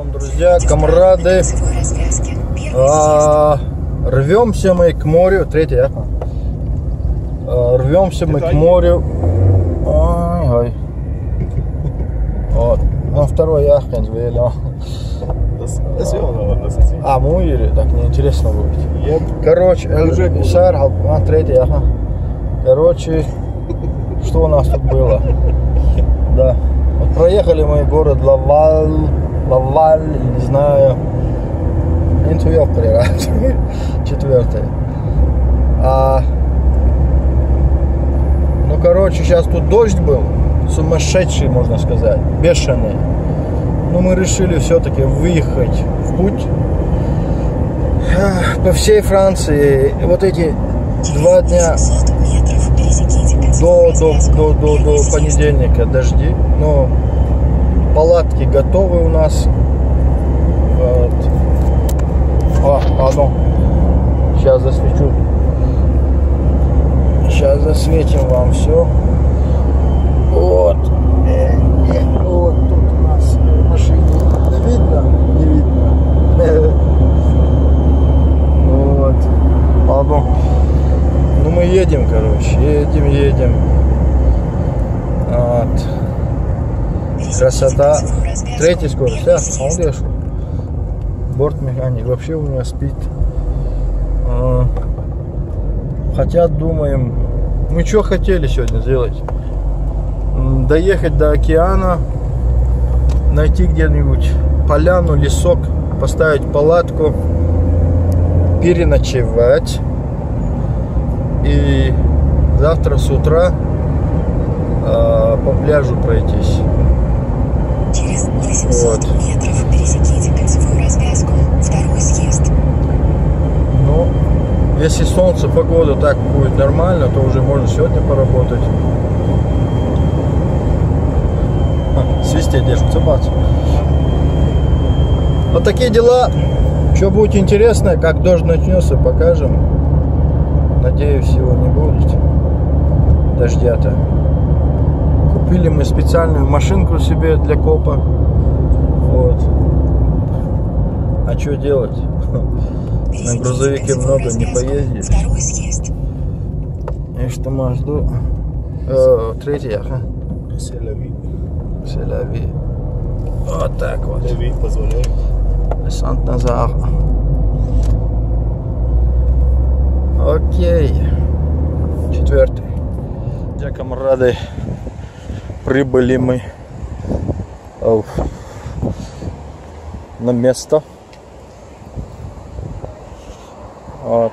Друзья, камрады, рвемся мы к морю. Третья. Рвемся мы к морю. Ой. Вот. Ну, второй яхтинг велел. Муири, так неинтересно будет. Короче, третья. Короче, что у нас тут было? Да. Вот проехали мы город Лаваль, не знаю. Интуев прирать. Четвертый. Ну, короче, сейчас тут дождь был. Сумасшедший, можно сказать. Бешеный. Но мы решили все-таки выехать в путь. По всей Франции. Вот эти 2 дня до понедельника дожди. Но палатки готовы у нас. Вот. Сейчас засвечу. Сейчас засветим вам все. Вот. Вот тут у нас машина. Видно? Не видно. Вот. Ладно. Ну мы едем, короче. Едем. Вот. Красота. Третья скорость. Он дешев. Бортмеханик вообще у меня спит. Хотя думаем, мы что хотели сегодня сделать? Доехать до океана, найти где-нибудь поляну, лесок, поставить палатку, переночевать и завтра с утра по пляжу пройтись. Через 800 метров пересеките кольцевую развязку, второй съезд. Ну, если солнце, погода так будет нормально, то уже можно сегодня поработать. Свистеть держится, бац. Вот такие дела. Что будет интересно, как дождь начнется, покажем. Надеюсь, его не будет. Дождя-то. Купили мы специальную машинку себе для копа. Вот. А что делать? На грузовике много не поездишь. И что мы жду? Третья. Селяви. Вот так вот. Сент-Назар. Окей. Четвертый. Друзья, камрады, прибыли мы на место. Вот.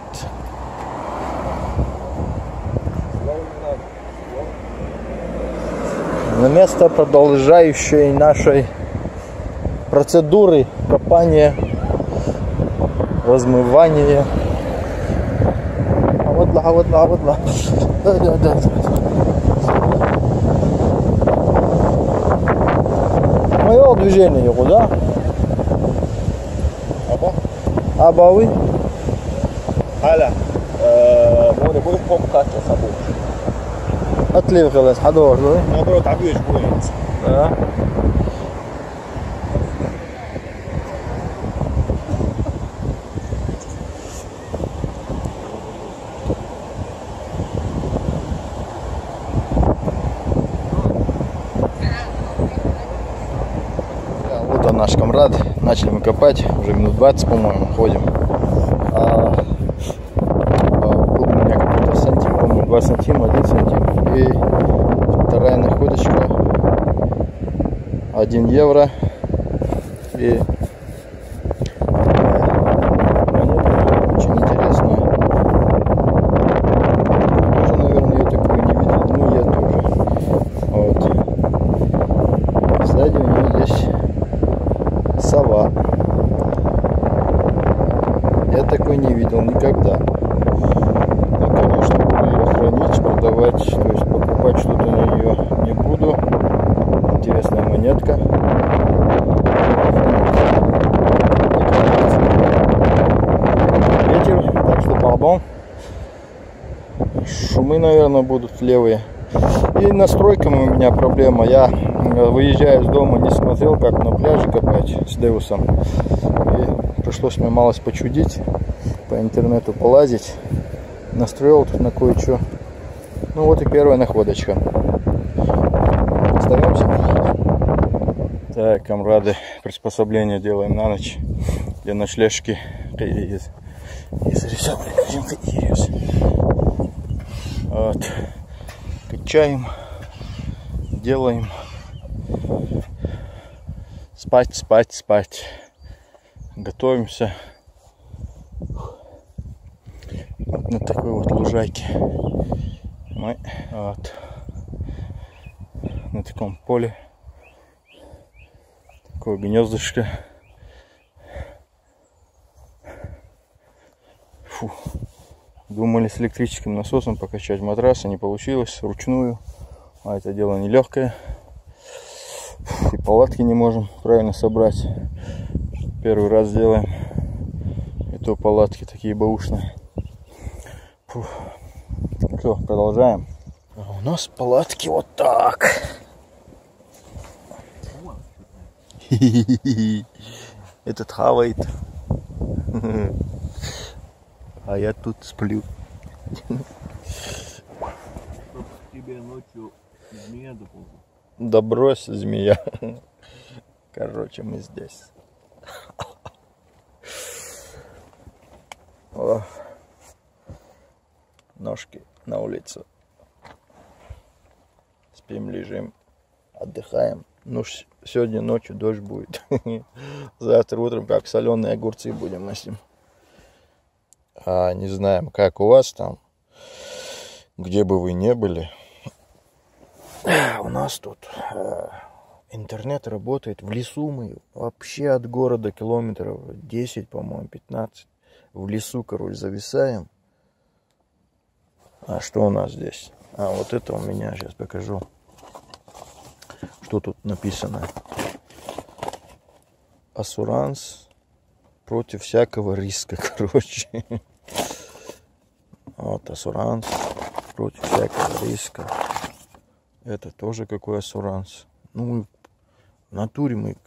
На место продолжающей нашей процедуры копания, размывания. Да. Мое движение его, да? Абави? هلا موري بقول لكم قاتل صابون أتلي خلاص حدور ما برو تعبيه شوي Вот он, наш камрад. Начали мы копать, уже минут 20, по-моему, ходим. Был у меня какой-то сантим, по-моему, 2 сантима, 1 сантим. И вторая находочка 1 евро. И очень интересно. Уже, наверное, я такую не видел. Ну, я тоже. Вот. Сзади у него здесь сова. Я такой не видел никогда. Я, конечно, буду ее хранить, продавать, то есть покупать что-то на нее не буду. Интересная монетка. Ветер, так что пардон. Шумы, наверное, будут левые. И настройками у меня проблема. Я, выезжая из дома, не смотрел, как на пляже копать. Деусом. И пришлось мне малость почудить, по интернету полазить. Настроил тут на кое-что. Ну вот и первая находочка. Остаемся. Так, комрады, приспособление делаем на ночь. Для ночлежки. Вот. Качаем. Делаем. Спать, спать, спать. Готовимся. Вот на такой вот лужайке. Мы вот на таком поле. Такое гнездышко. Фу. Думали с электрическим насосом покачать матрас, а не получилось. Вручную. А это дело нелегкое. И палатки не можем правильно собрать. Первый раз делаем. И то палатки такие бэушные. Фу. Все, продолжаем. А у нас палатки вот так. Этот хавает. А я тут сплю. Тебе ночью змея доползла. Да брось, змея. Короче, мы здесь. О. Ножки на улицу. Спим, лежим, отдыхаем. Ну, сегодня ночью дождь будет. Завтра утром как соленые огурцы будем носим. А не знаем, как у вас там, где бы вы не были. У нас тут интернет работает. В лесу мы вообще от города километров 10, по-моему, 15. В лесу, короче, зависаем. А что у нас здесь? А вот это у меня, сейчас покажу. Что тут написано? Ассуранс против всякого риска, короче. Вот ассуранс против всякого риска. Это тоже какой ассуранс. Ну, в натуре мы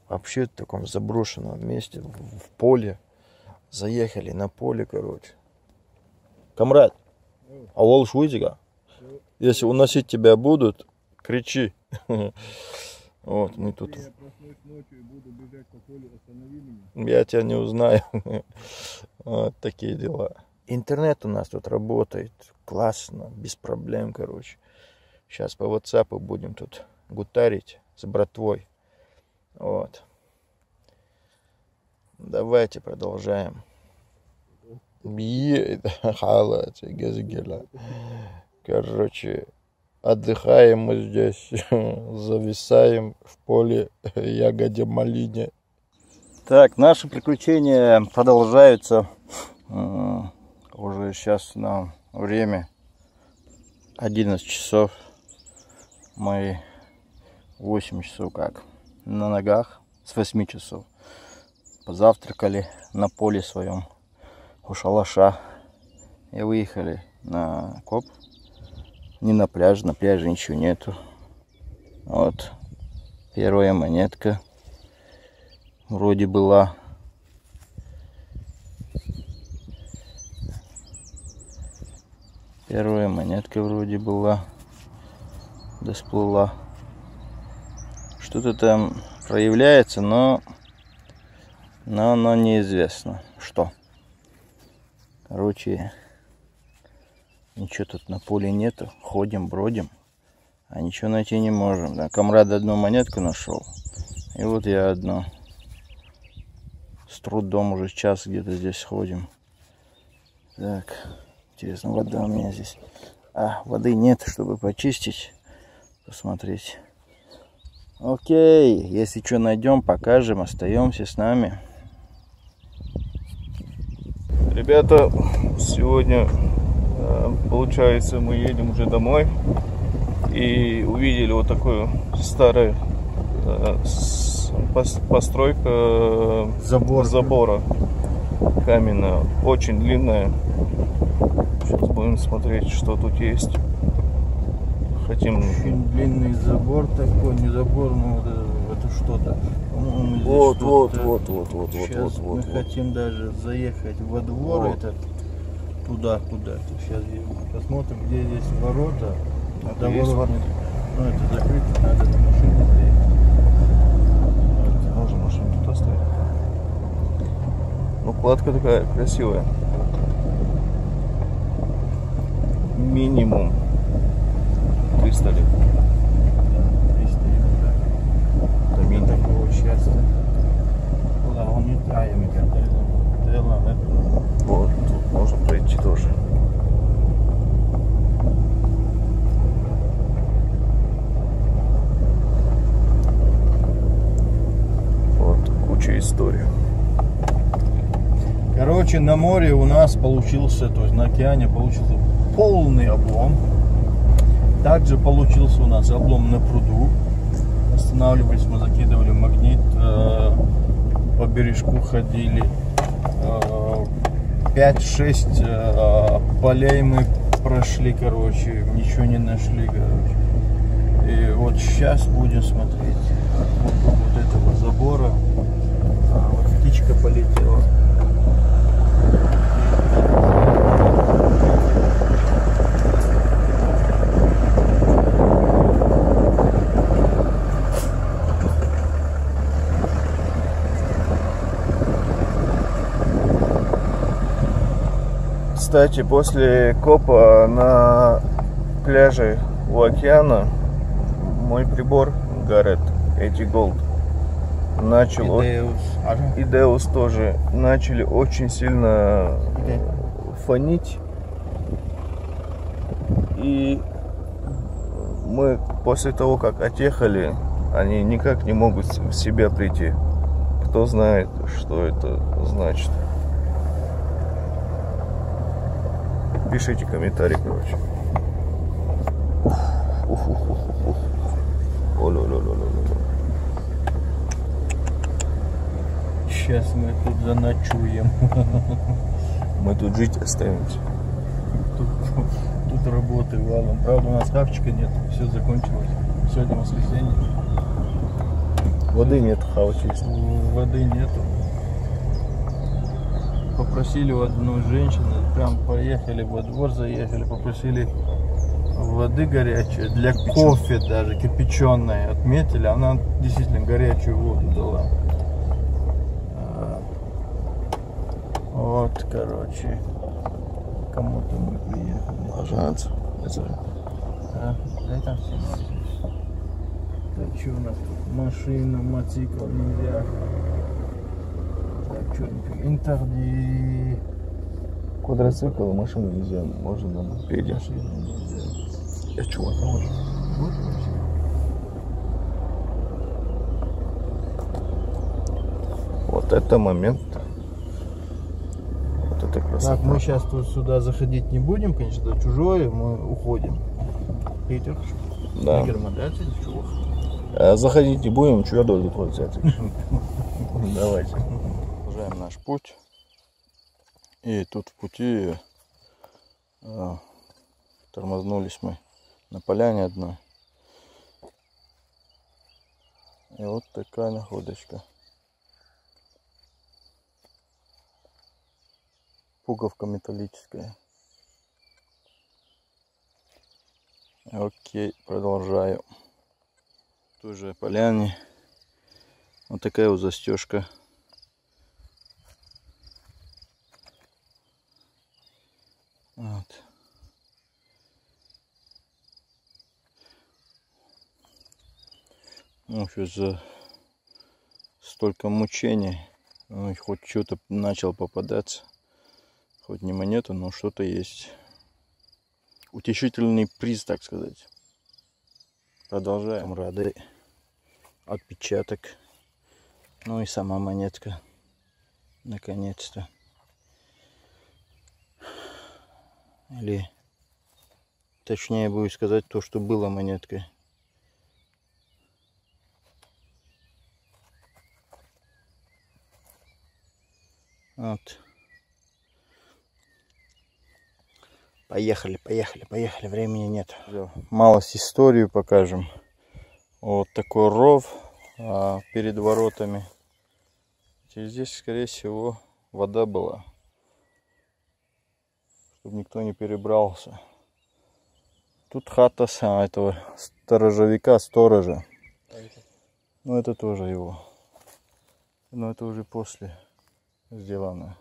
вообще в таком заброшенном месте, в поле. Заехали на поле, короче. Камрад, а волш выйдет? Если уносить тебя будут, кричи. Вот, мы тут. Я проснусь ночью и буду бежать по полю, останови меня. Я тебя не узнаю. Вот такие дела. Интернет у нас тут работает классно, без проблем, короче. Сейчас по WhatsApp будем тут гутарить с братвой. Вот. Давайте продолжаем. Короче, отдыхаем мы здесь, зависаем в поле ягоде малине. Так, наши приключения продолжаются. Уже сейчас на время 11 часов. Мы 8 часов как на ногах, с 8 часов. Позавтракали на поле своем у шалаша и выехали на коп. Не на пляж, на пляже ничего нету. Вот первая монетка вроде была. Первая монетка вроде была. Да всплыла. Что-то там проявляется, но неизвестно что. Короче, ничего тут на поле нету. Ходим, бродим, а ничего найти не можем. Да, комрад одну монетку нашел. И вот я одну. С трудом уже час где-то здесь ходим. Так, интересно, вода у меня здесь. А, воды нет, чтобы почистить. Посмотреть. Окей, если что найдем, покажем. Остаемся с нами. Ребята, сегодня, получается, мы едем уже домой. И увидели вот такую старую постройка забора каменная, очень длинная. Сейчас будем смотреть, что тут есть. Хотим. Очень длинный забор такой, не забор, но это что-то. По-моему, Вот. Сейчас мы хотим даже заехать во двор этот, туда куда-то. Сейчас посмотрим, где здесь ворота. А до ворот нет. Ну это закрыто, надо на машине заехать. Можно машину тут оставить. Ну, кладка такая красивая. Минимум 300 лет. 300 лет, да. Это минимум. Такого счастья. Вот, тут можно пройти тоже. Вот, куча историй. Короче, на море у нас получился, то есть на океане получился полный облом. Также получился у нас облом на пруду. Останавливались, мы закидывали магнит, по бережку ходили. 5-6 полей мы прошли, короче, ничего не нашли, короче. И вот сейчас будем смотреть вот этого забора. Вот птичка полетела. Кстати, после копа на пляже у океана мой прибор Garrett Edge Gold начал и Deus тоже начали очень сильно фонить, и мы после того как отъехали, они никак не могут в себя прийти. Кто знает, что это значит? Пишите комментарии, короче. Сейчас мы тут заночуем. Мы тут жить останемся. Тут работы валом. Правда, у нас хавчика нет, все закончилось. Сегодня воскресенье. Воды нет, хавчик есть. Воды нету. Попросили у одной женщины, прям поехали во двор, заехали, попросили воды горячей, для кофе даже, кипяченой, отметили, она действительно горячую воду дала. Вот, короче, кому-то мы приехали. Пожалуйста. Это все. Так, что у нас тут? Машина, мотоцикл нельзя. Так, что, интерди. Квадроцикл, машину нельзя, можно на мопеде. Машину нельзя. Я чувак. Вот вообще. Вот это момент. Вот это красота. Так, мы сейчас тут сюда заходить не будем, конечно, это чужое, мы уходим. Питер, Да. Заходить не будем, что я должен тут взять. Давайте. Продолжаем наш путь. И тут в пути тормознулись мы на поляне одной. И вот такая находочка. Пуговка металлическая. Окей, продолжаю. В той же поляне вот такая вот застежка. Вот. Ну, сейчас за столько мучений, ну, хоть что-то начал попадаться. Хоть не монета, но что-то есть. Утешительный приз, так сказать. Продолжаем. Рады. Отпечаток. Ну и сама монетка. Наконец-то. Или точнее будет сказать то, что было монеткой. Вот. Поехали, времени нет. Малость историю покажем. Вот такой ров перед воротами. Здесь, скорее всего, вода была, чтобы никто не перебрался. Тут хата этого сторожа. Ну, это тоже его. Но это уже после сделано.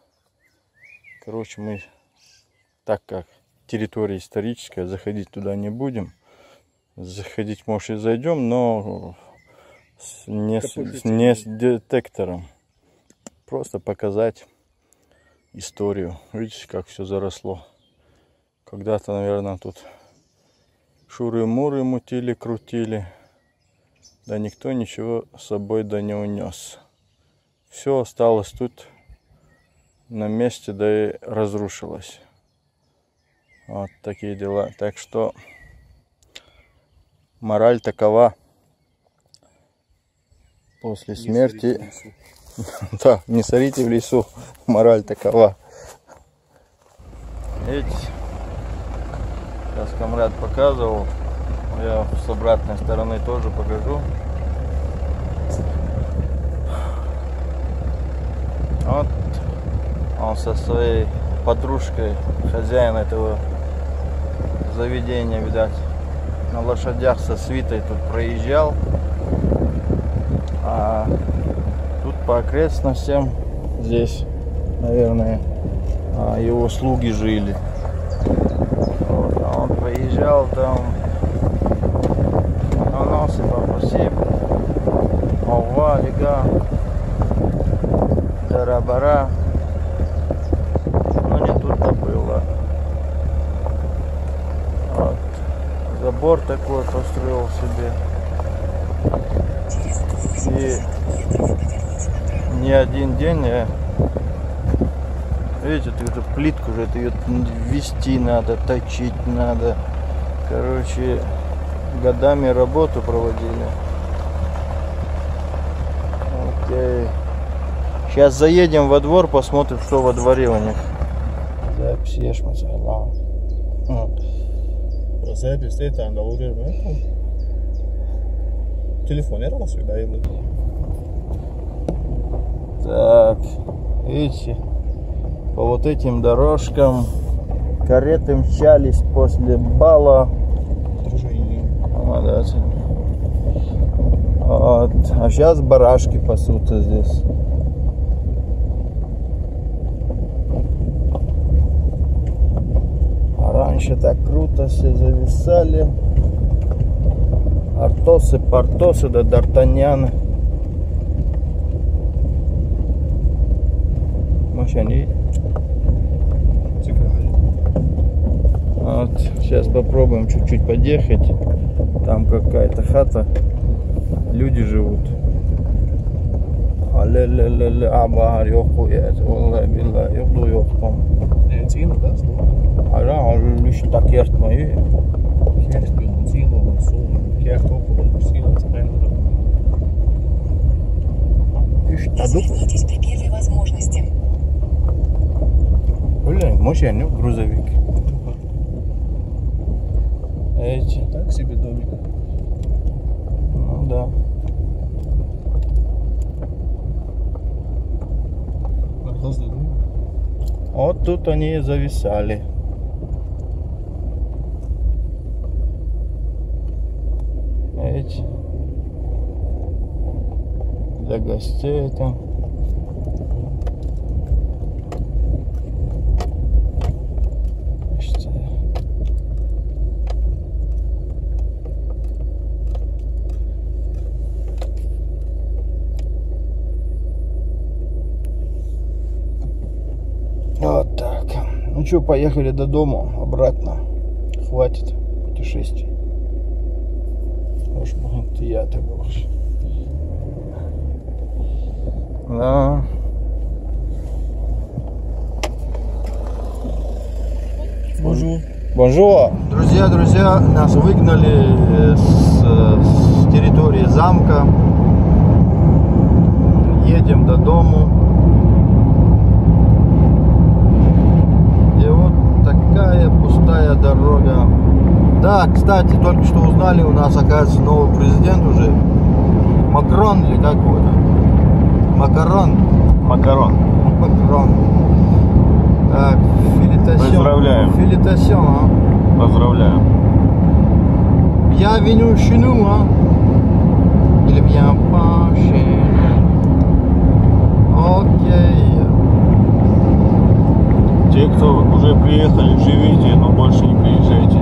Короче, мы, так как территория историческая, заходить туда не будем. Заходить, может, и зайдем, но не с детектором. Просто показать историю. Видите, как все заросло. Когда-то, наверное, тут шуры-муры мутили, крутили. Да никто ничего с собой да не унес. Все осталось тут на месте, да и разрушилось. Вот такие дела. Так что мораль такова. После смерти... Да, не сорите в лесу. Мораль такова. Видите, сейчас комрад показывал. Я с обратной стороны тоже покажу. Вот он со своей подружкой, хозяин этого заведения, видать, на лошадях со свитой тут проезжал. А тут по окрестностям здесь, наверное, его слуги жили. Вот, а он проезжал там, анонсы попросил, ова, лига, дарабара, но не тут-то было. Вот. Забор такой построил себе. И не один день, видите, эту плитку же, это ее вести надо, точить надо. Короче, годами работу проводили. Окей. Сейчас заедем во двор, посмотрим, что во дворе у них. Запись материал. Телефон я раз сюда и Так, видите, по вот этим дорожкам кареты мчались после бала. Вот. А сейчас барашки пасутся здесь. А раньше так круто все зависали. Артосы, Портосы, да Д'Артаньяны. Машины. Вот, сейчас попробуем чуть-чуть подъехать. Там какая-то хата. Люди живут. Развернитесь при первой возможности. Бля, машина, грузовик. Эти. Так себе домик. Ну да. Вот тут они и зависали. Эти. Для гостей там. Вот так. Ну что, поехали до дома, обратно. Хватит путешествий. Может, ты я-то больше. Да. Бонжур. Бонжур. Друзья, нас выгнали с территории замка. Едем до дому. И вот такая пустая дорога. Да, кстати, только что узнали, у нас, оказывается, новый президент уже. Макрон или как его там? Макарон. Макарон. Макарон. Так, филитасьон. Поздравляем. Филитасьон, а? Поздравляем. Bienvenue chez nous, hein? Il vient pas chez nous. Окей. Те, кто уже приехали, живите, но больше не приезжайте.